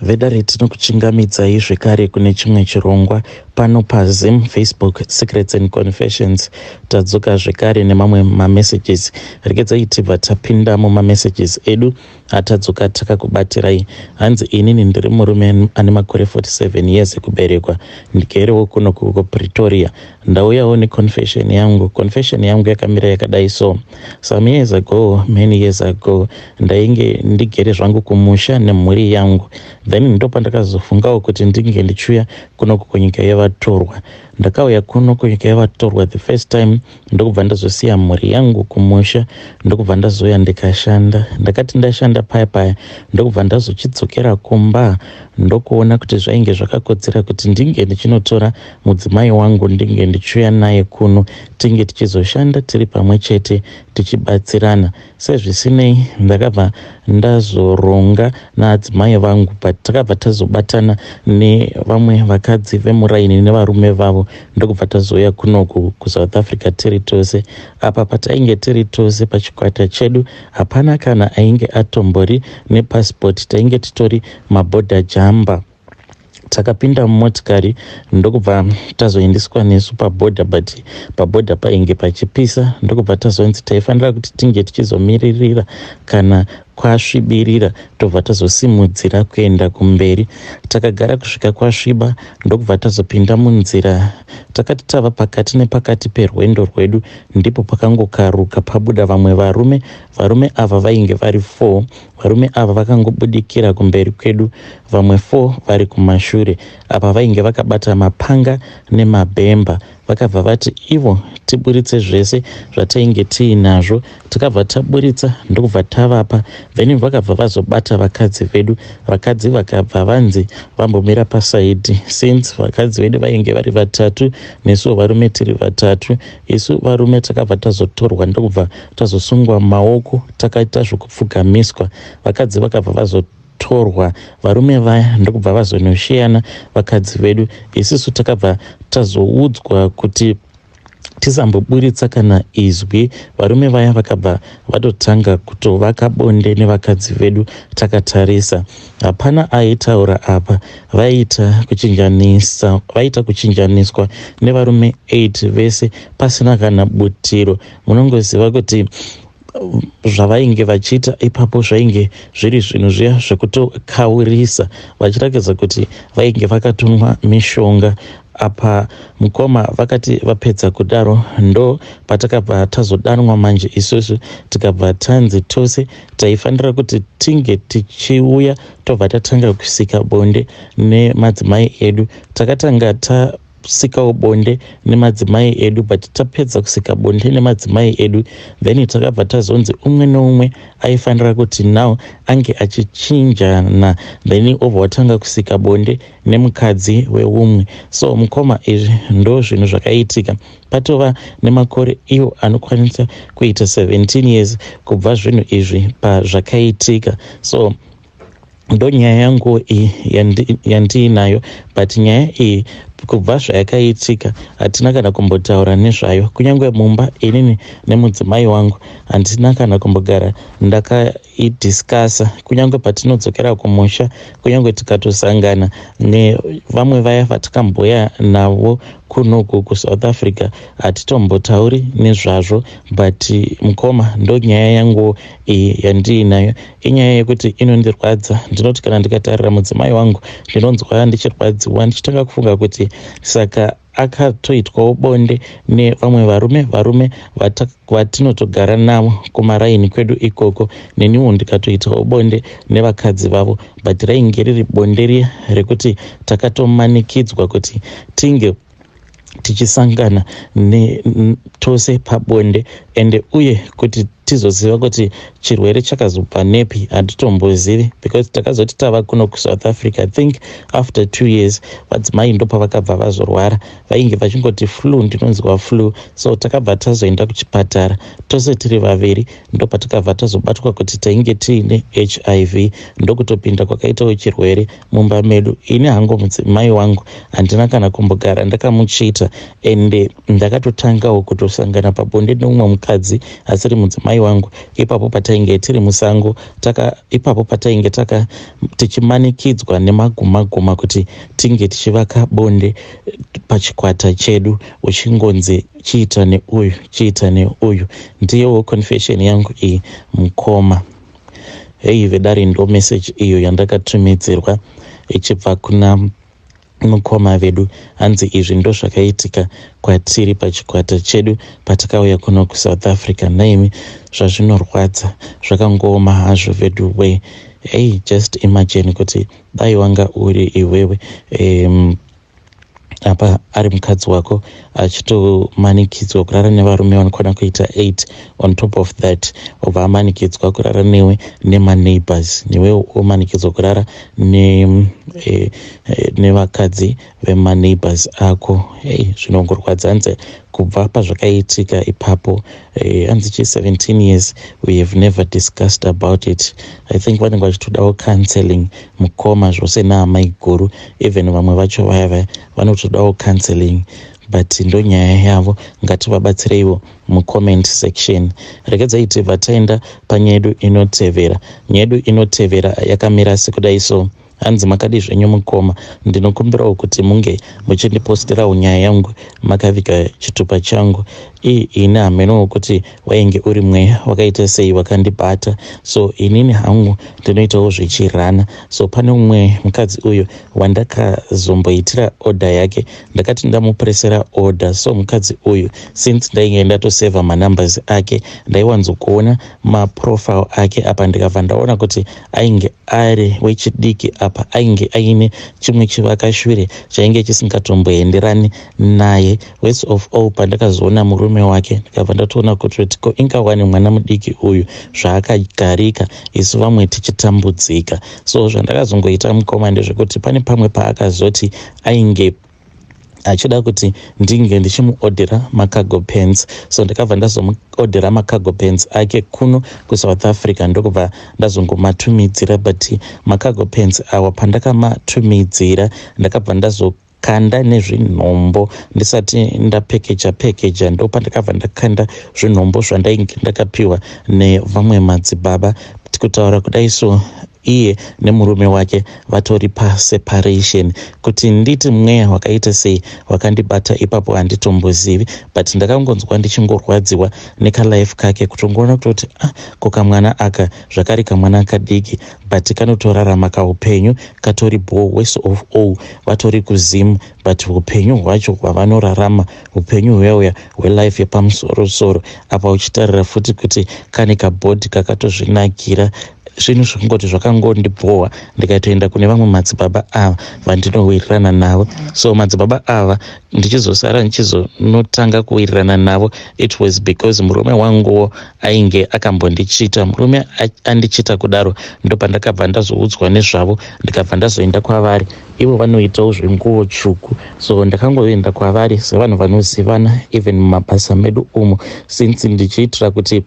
Vedare tinokuchingamidzai zvekare kune chimwe chirongwa pano paZim Facebook Secrets and Confessions. Tadzoka zvekare nemamwe mamessages. Regedzai tibva tapinda mumamessages edu atadzoka takakubatirai. Hanzi inini ndiri murume ane makore 47 years ekuberekwa, ndigerewo kuno Pretoria. Ndauyawo neconfession yangu. Confession yangu yakamira yakadai so: some years ago, many years ago, ndainge ndigere zvangu kumusha nemhuri yangu. Then ndopandakazofungawo kuti ndinge ndichiuya kuno kunyika yevatorwa. Ndakauya kuno kunyika yevatorwa the first time, ndokubva ndazosiya mhuri yangu kumusha, ndokubva ndazoya ndikashanda. Ndakati ndashanda paya ndokubva ndazochidzokera kumba, ndokuona kuti zvainge zvakakodzera kuti ndinge ndichinotora mudzimai wangu ndinge ndichiuya naye kuno, tinge tichizoshanda tiri pamwe chete tichibatsirana. Sezvisinei ndakabva ndazoronga naadzimai vangu, but takabva tazobatana nevamwe vakadzi vemuraini nevarume vavo, ndokubva tazoya kunoku kuSouth Africa tiri tose. Apa patainge tiri tose pachikwata chedu hapana kana ainge atombori nepasipoti, tainge titori mabhodha jamba. Takapinda mumotikari ndokubva tazoendeswa nesu pabhodha, but pabhodha painge pachipisa, ndokubva tazonzi taifanira kuti tinge tichizomiririra kana kwasvibirira tobva tazosimudzira kuenda kumberi. Takagara kusvika kwasviba, ndokubva tazopinda munzira. Takati tava pakati nepakati perwendo rwedu, ndipo pakangokaruka pabuda vamwe varume. Varume ava vainge vari 4. Varume ava vakangobudikira kumberi kwedu, vamwe 4 vari kumashure. Apa vainge vakabata mapanga nemabhemba. Vakabva vati ivo tiburitse zvese zvatainge tiinazvo. Takabva taburitsa ndokubva tavapa. Then vakabva vazobata vakadzi vedu. Vakadzi vakabva vanzi vambomira pasaidhi. Since vakadzi vedu vainge vari 3 nesuwo varume tiri 3, isu varume takabva tazotorwa ndokubva tazosungwa maoko, takaita zvokupfugamiswa. Vakadzi vakabva vazotorwa, varume vaya ndokubva vazonoshiyana vakadzi vedu. Isusu takabva tazoudzwa kuti tisamboburitsa kana izwi. Varume vaya vakabva vatotanga kutovaka bonde nevakadzi vedu. Takatarisa, hapana aitaura apa. Vaita kuchinjaniswa nevarume 8 vese pasina kana butiro. Munongoziva kuti zvavainge vachiita ipapo zvainge zviri zvinhu zviya zvekutokaurisa, vachirakidza kuti vainge vakatumwa mishonga. Apa mukoma vakati vapedza kudaro, ndo patakabva tazodanwa manje isusu, tikabva tanzi tose taifanira kuti tinge tichiuya tobva tatanga kusika bonde nemadzimai edu. Takatanga tasikawo bonde nemadzimai edu, but tapedza kusika bonde nemadzimai edu, then takabva tazonzi umwe neumwe aifanira kuti nawo ange achichinjana, then obva watanga kusika bonde nemukadzi weumwe. So mukoma, izvi ndo zvinhu zvakaitika. Patova nemakore iwo anokwanisa kuita 17 years kubva zvinhu izvi pazvakaitika. So ndo nyaya yangu iyi yandiinayo, but nyaya iyi kubva zvayakaitika hatina kana kumbotaura nezvayo. Kunyange mumba inini nemudzimai wangu handina kana kumbogara ndakaidhiskasa. Kunyange patinodzokera kumusha, kunyange tikatosangana nevamwe vaya vatakamboya navo kunoku kuSouth Africa, hatitombotauri nezvazvo. But mukoma, ndo nyaya yangu iyi yandiinayo. Inyaya yekuti inondirwadza. Ndinoti kana ndikatarira mudzimai wangu ndinonzwa ndichirwadziwa, ndichitanga kufunga kuti saka akatoitwawo bonde nevamwe varume vatinotogara navo kumaraini kwedu ikoko, neniwo ndikatoitawo bonde nevakadzi vavo. But rainge riri bonde riya rekuti takatomanikidzwa kuti tinge tichisangana tose pabonde, ende uye kuti tizoziva kuti chirwere chakazobva nepi hatitombozivi, because takazoti tava kuno kuSouth Africa, I think after 2 years vadzimai ndo pavakabva vazorwara. Vainge vachingoti flu, ndinonzwa flu. So takabva tazoenda kuchipatara tose tiri 2, ndo patakabva tazobatwa kuti tainge tiine HIV. Ndokutopinda kwakaitawo chirwere mumba medu. Ini hangu mudzimai wangu handina kana kumbogara ndakamuchita, ende ndakatotangawo kutosangana pabonde neumwe mukadzi asiri mudzimai namai wangu ipapo patainge tiri musango ipapo patainge tichimanikidzwa nemaguma kuti tinge tichivaka bonde pachikwata chedu, uchingonzi chiita neuyu. Ndiyowo confession yangu iyi mukoma. Hei vedare ndo message iyo yandakatumidzirwa ichibva kuna mukoma vedu. Hanzi izvi ndo zvakaitika kwatiri pachikwata chedu patakauya kuno kuSouth Africa. Naimi zvazvinorwadza, zvakangooma hazvo vedu we. Hey, just imagine kuti dai wanga uri iwewe apa ari mukadzi wako achitomanikidzwa kurara nevarume vanokwana kuita 8 on top of that, obva amanikidzwa kurara newe nemaneighbors, newewo omanikidzwa kurara nevakadzi vemaneighbors ako. Zvinongorwadza. Hanzi kubva pazvakaitika ipapo hanzi 17 years we have never discussed about it. I think vanenge vachitodawo counseling mukoma zvose naamai guru, even vamwe vacho vaya vanotodawo counseling, but ndo nyaya yavo. Ngativabatsireiwo mucomment section. Regedzai tibva taenda panyedu inotevera. Nyedu inotevera yakamira sekudai so. Hanzi makadi zvenyu mukoma, ndinokumbirawo kuti munge muchindipostirawo nyaya yangu makaviga chitupa changu. Ine hamenowo kuti wainge uri mweya wakaita sei wakandibata, so inini hangu ndinoitawo zvichirana. So pane umwe mukadzi uyu wandakazomboitira order yake, ndakati ndamupresera order. So mukadzi uyu since ndainge ndatoseva manumbers ake, ndaiwanzokuona maprofile ake apa, ndikabva ndaona kuti ainge ari wechidiki apa, ainge aine chimwe chivakashure chainge chisingatomboenderani naye. Worst of all, pandakazoona murume wake ndikabva ndatoona kuti ko ingawani mwana mudiki uyu zvaakagarika isu vamwe tichitambudzika. So zvandakazongoita mukoma ndezvekuti pane pamwe paakazoti ainge achida kuti ndinge ndichimuodhera macargo pants. So ndakabva ndazomuodhera macargo pants ake kuno kuSouth Africa, ndokubva ndazongomatumidzira. But macargo pants awa pandakamatumidzira ndakabva ndazokanda nezvinhombo ndisati ndapekeja ndo pandakabva ndakanda zvinhombo zvandainge ndakapiwa nevamwe madzibaba, kutaura kudai so iye nemurume wake vatori paseparation. Kuti nditi mweya wakaita sei wakandibata ipapo handitombozivi, but ndakangonzwa ndichingorwadziwa nekalife kake, kutongoona kutoti kokamwana aka zvakare kamwana kadiki, but kanotorarama kaupenyu katori worst of all vatori kuzimu, but upenyu hwacho hwavanorarama upenyu hweuya hwelife yepamusoro-soro. Apa uchitarira futi kuti kane kabhodhi kakatozvinakira, zvinhu zvakangoti zvakangondibhowa. Ndikatoenda kune vamwe madzibaba ava vandinowirirana navo. So madzibaba ava ndichizosara ndichizonotanga kuwirirana navo, it was because murume wanguwo ainge akambondichita. Murume andichita kudaro ndopandakabva ndazoudzwa nezvavo, ndikabva ndazoenda kwavari. Ivo vanoitawo zvenguwo tsvuku, so ndakangoenda kwavari sevanhu vanozivana even mumabasa medu umo, since ndichiitira kuti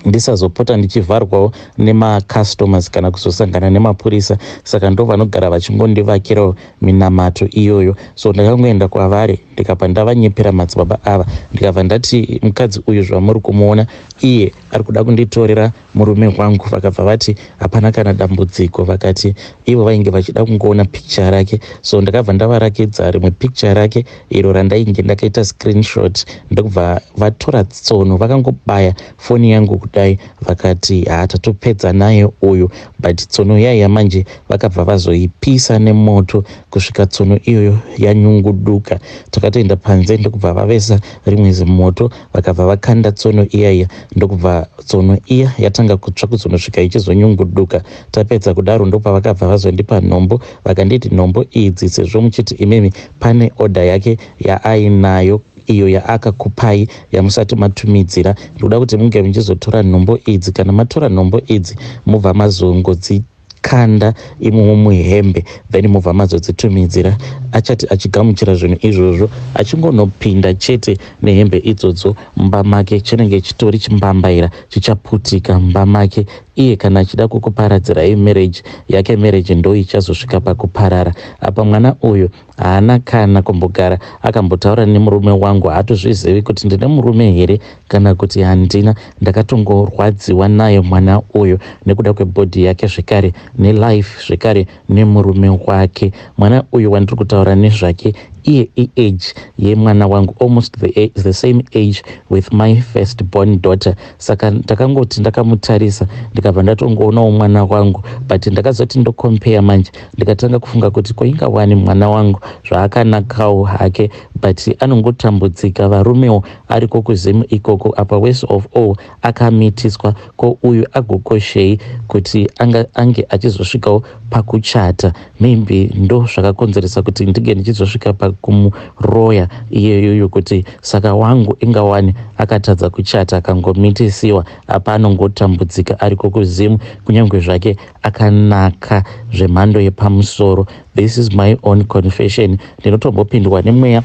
ndisazopota ndichivharwawo nemacustomers kana kuzosangana nemapurisa. Saka ndo vanogara vachingondivakirawo minamato iyoyo. So ndakangoenda kwavari ndikabva ndavanyepera madzibaba ava, ndikabva ndati mukadzi uyu zvamuri kumuona iye ari kuda kunditorera murume wangu. Vakabva vati hapana kana dambudziko, vakati ivo vainge vachida kungoona picture rake. So ndakabva ndavarakidza rimwe picture rake iro randainge ndakaita screenshot, ndokubva vatora tsono vakangobaya foni yangu kudai, vakati tatopedza naye uyu. But tsono yaiya manje vakabva vazoipisa nemoto kusvika tsono iyoyo yanyunguduka. Takatoenda panze ndokubva vavesa rimwe zimoto, vakabva vakanda tsono iyaiya, ndokubva tsono iya yatanga kutsva kuzonosvika ichizonyunguduka. Tapedza kudaro ndopa vakabva vazondipa nhombo, vakanditi nhombo idzi sezvo muchiti imimi pane order yake yaainayo iyo yaakakupai yamusati matumidzira, ndoda kuti munge muchizotora nhombo idzi. Kana matora nhombo idzi mubva mazongodzikanda imomo muhembe, then mubva mazodzitumidzira achati achigamuchira zvinhu izvozvo achingonopinda chete nehembe idzodzo mumba make chinenge chitori chimbambaira chichaputika mumba make. Iye kana achida kukuparadzira marriage yake, marriage ndo ichazosvika pakuparara. Apa mwana uyu haana kana kumbogara akambotaura nemurume wangu, haatozvizivi kuti ndine murume here kana kuti handina. Ndakatongorwadziwa naye mwana uyu nekuda kwebhodhi yake zvekare nelife zvekare nemurume wake. Mwana uyu wandiri kutaura nezvake iye age yemwana wangu, almost the same age with my first born daughter. Saka ndakangoti ndakamutarisa ndikabva ndatongoonawo mwana wangu, but ndakazoti ndokompea manje ndikatanga kufunga kuti koinga wani mwana wangu zvaakanakawo hake, but anongotambudzika varumewo ariko kuzimu ikoko. Apa worst of all akamitiswa ko uyu agokoshei kuti ange achizosvikawo pakuchata. Maybe ndo zvakakonzeresa kuti ndige ndichizosvika pakumuroya iyeyoyo kuti saka wangu inga wani akatadza kuchata akangomitisiwa. Apa anongotambudzika ariko kuzimu, kunyange zvake akanaka zvemhando yepamusoro. This is my own confession. Ndinotombopindwa nemweya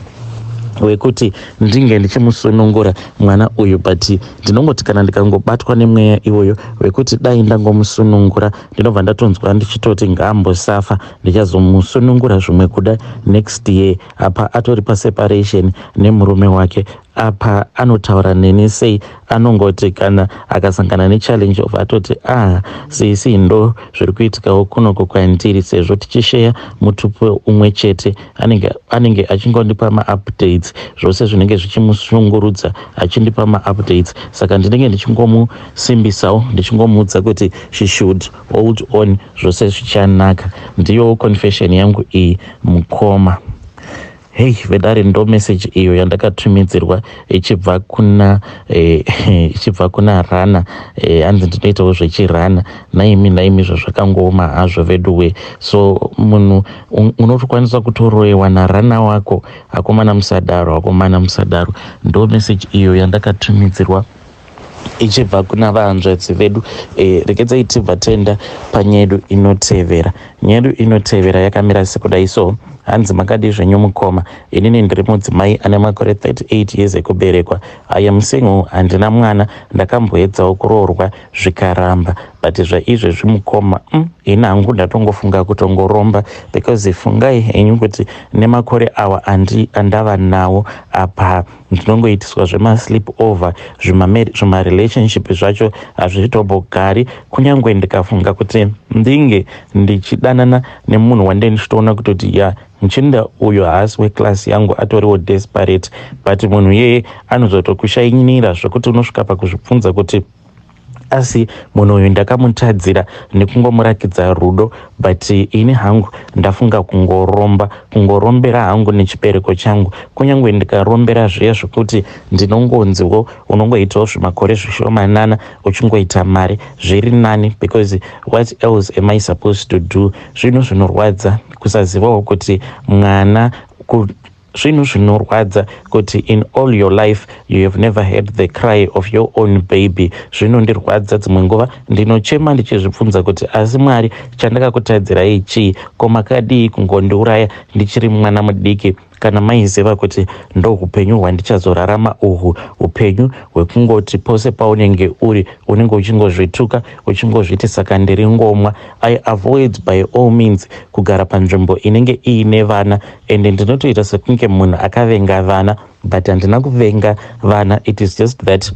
wekuti ndinge ndichimusunungura mwana uyu, but ndinongoti kana ndikangobatwa nemweya iwoyo wekuti dai ndangomusunungura ndinobva ndatonzwa ndichitoti ngaambosafa, ndichazomusunungura zvimwe kuda next year. Apa atori paseparation nemurume wake. Apa anotaura neni sei, anongoti kana akasangana nechallenge of atoti sisi ndo zviri kuitikawo kunoko kwandiri, sezvo tichisheya mutupo umwe chete. Anenge achingondipa maupdates zvose zvinenge zvichimushungurudza, achindipa maupdates. Saka ndinenge ndichingomusimbisawo ndichingomuudza kuti she should hold on, zvose zvichanaka. Ndiyo confession yangu iyi mukoma. Hey, vedare ndo message iyo yandakatumidzirwa ichibva kuna Rana. Hanzi ndinoitawo zvechirana naimi zvazvakangooma hazvo veduwe. So munhu unotokwanisa kutoroyewa narana wako, akomana musadaro. Ndo message iyo yandakatumidzirwa ichibva kuna vahanzvadzi vedu. Regedzai tibva tenda panyedu inotevera. Nyedu inotevera yakamira sekudai. So hanzi makadi zvenyu mukoma, inini ndiri mudzimai ane makore 38 years ekuberekwa. I am single, handina mwana, ndakamboedzawo kuroorwa zvikaramba, but zvaizvezvi mukoma ini hangu ndatongofunga kutongoromba, because fungai henyu kuti nemakore awa andava nawo apa ndinongoitiswa zvemaslip over, zvimarelationship zvacho hazvitombogari. Kunyange ndikafunga kuti ndinge ndichidanana nemunhu wande ndichitoona kutoti nchinda uyo haasi weklasi yangu, atoriwo desperate, but munhu yeye anozotokushainira zvokuti unosvika pakuzvibvunza kuti asi munhu uyu ndakamutadzira nekungomurakidza rudo, but ini hangu ndafunga kungorombera hangu nechibereko changu. Kunyange ndikarombera zviya zvokuti ndinongonziwo unongoitawo zvimakore zvishomanana uchingoita mari, zviri nani, because what else am I supposed to do? Zvinhu zvinorwadza kusazivawo kuti mwana zvinhu zvinorwadza kuti in all your life you have never heard the cry of your own baby. Zvinondirwadza dzimwe nguva ndinochema ndichizvibvunza kuti asi Mwari chandakakutadzirai chii? Ko makadii kungondiuraya ndichiri mwana mudiki? Kana maiziva kuti ndo upenyu hwandichazorarama uhwu, upenyu hwekungoti pose paunenge uri unenge uchingozvituka uchingozviti saka ndiri ngomwa. I avoid by all means kugara panzvimbo inenge iine vana, ende ndinotoita sekunge munhu akavenga vana, but handina kuvenga vana. It is just that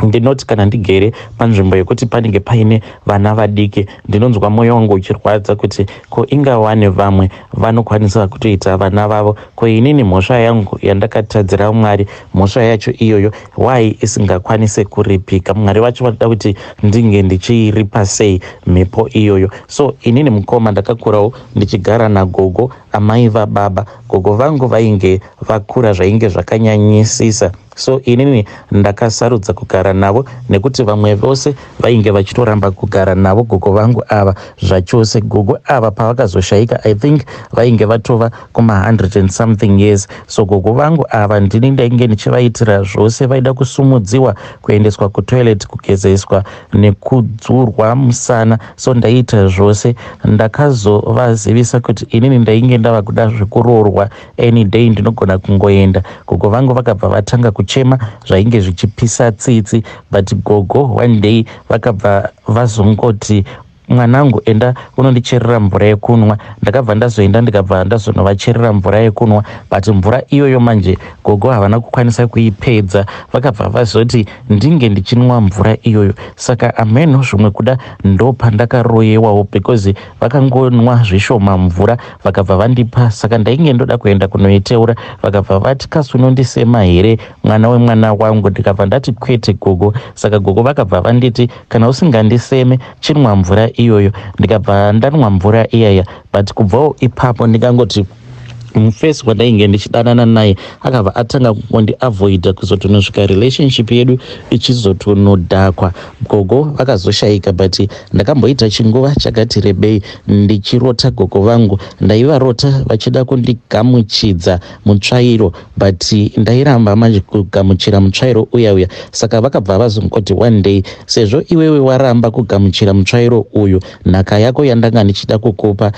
ndinoti kana ndigere panzvimbo yekuti panenge paine vana vadiki ndinonzwa mwoyo wangu uchirwadza kuti ko ingawane vamwe vanokwanisa kutoita vana vavo, ko inini mhosva yangu yandakatadzira Mwari, mhosva yacho iyoyo why isingakwanise kuripika? Mwari wacho vanoda kuti ndinge ndichiiripa sei mhepo iyoyo? So inini mukoma ndakakurawo ndichigara nagogo, amai vababa. Gogo vangu vainge vakura zvainge zvakanyanyisisa, so inini ndakasarudza kugara navo nekuti vamwe vose vainge vachitoramba kugara navo gogo vangu ava zvachose. Gogo ava pavakazoshayika I think vainge vatova kuma 100 and something years. So gogo vangu ava ndini ndainge ndichivaitira zvose. Vaida kusumudziwa, kuendeswa kutoilet, kugezeswa nekudzurwa musana, so ndaita zvose. Ndakazovazivisa kuti inini ndainge ndava kuda zvekuroorwa any day ndinogona kungoenda. Gogo vangu vakabva vatanga kuchema zvainge zvichipisa tsitsi, but gogo one day vakabva vazongoti mwanangu enda unondicherera mvura yekunwa. Ndakabva ndazoenda ndikabva ndazonovacherera mvura yekunwa, but mvura iyoyo manje gogo havana kukwanisa kuipedza. Vakabva vazoti ndinge ndichinwa mvura iyoyo. Saka ameno zvimwe kuda ndopandakaroyewawo because vakangonwa zvishoma mvura vakabva vandipa. Saka ndainge ndoda kuenda kunoiteura, vakabva vati kasi unondisema here mwana wemwana wangu? Ndikabva ndati kwete gogo. Saka gogo vakabva vanditi kana usingandiseme chinwa mvura iyoyo. Ndikabva ndanwa mvura iyaya, but kubvawo ipapo ndikangoti mufesi wandainge ndichidanana naye akabva atanga kungondiavoida kuzotonosvika relationship yedu ichizotonodhakwa. Gogo vakazoshayika, but ndakamboita chinguva chakati rebei ndichirota gogo vangu. Ndaivarota vachida kundigamuchidza mutsvairo, but ndairamba manje kugamuchira mutsvairo uya. Saka vakabva vazongoti one day, sezvo iwewe waramba kugamuchira mutsvairo uyu, nhaka yako yandanga ndichida kukupa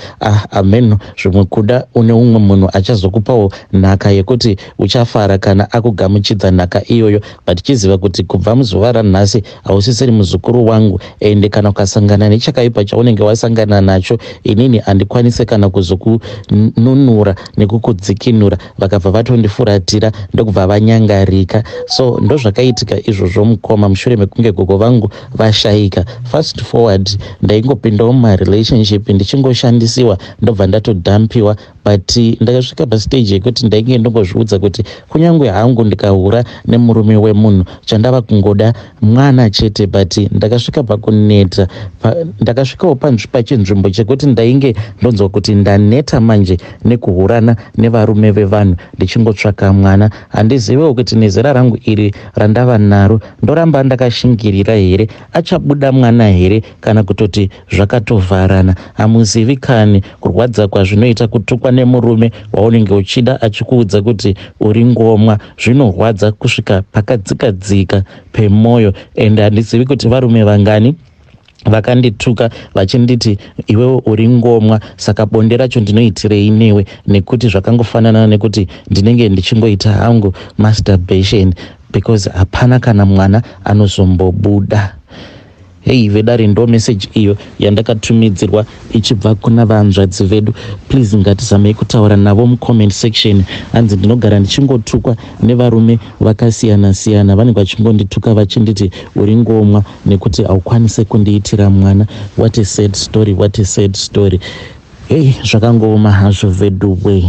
ameno zvimwe kuda une umwe munhu achazokupawo nhaka yekuti uchafara kana akugamuchidza nhaka iyoyo. But chiziva kuti kubva muzuva ranhasi hausisiri muzukuru wangu, ende kana ukasangana nechakaipa chaunenge wasangana nacho inini handikwanise kana kuzokununura nekukudzikinura. Vakabva vatondifuratira ndokubva vanyangarika. So ndozvakaitika izvozvo mukoma mushure mekunge gogo vangu vashayika. Fast forward ndaingopindawo mumarelationship ndichingoshandisiwa ndobva ndatodhampiwa, but ndakasvika pastage yekuti ndainge ndongozviudza kuti kunyange hangu ndikahura nemurume wemunhu chandava kungoda mwana chete. But ndakasvika pakuneta, ndakasvikawo pachinzvimbo chekuti ndainge ndonzwa kuti ndaneta manje nekuhurana nevarume vevanhu ndichingotsvaka mwana. Handizivewo kuti nezera rangu iri randava naro ndoramba ndakashingirira here, achabuda mwana here kana kutoti zvakatovharana. Hamuzivi kani kurwadza kwazvinoita kutukwa nemurume waunenge uchida achikuudza kuti uri ngomwa. Zvinorwadza kusvika pakadzikadzika pemwoyo, ende handizivi kuti varume vangani vakandituka vachinditi iwewe uri ngomwa. Saka bonde racho ndinoitirei newe, nekuti zvakangofanana nekuti ndinenge ndichingoita hangu masturbation because hapana kana mwana anozombobuda. Hei vedare ndo message iyo yandakatumidzirwa ichibva kuna vanzvadzi vedu. Please ngatizamei kutaura navo mucomment section. Hanzi ndinogara ndichingotukwa nevarume vakasiyana siyana, vanenge vachingondituka vachinditi uri ngomwa nekuti haukwanise kundiitira mwana. What a sad story, what a sad story. Hei zvakangooma hazvo vedu we.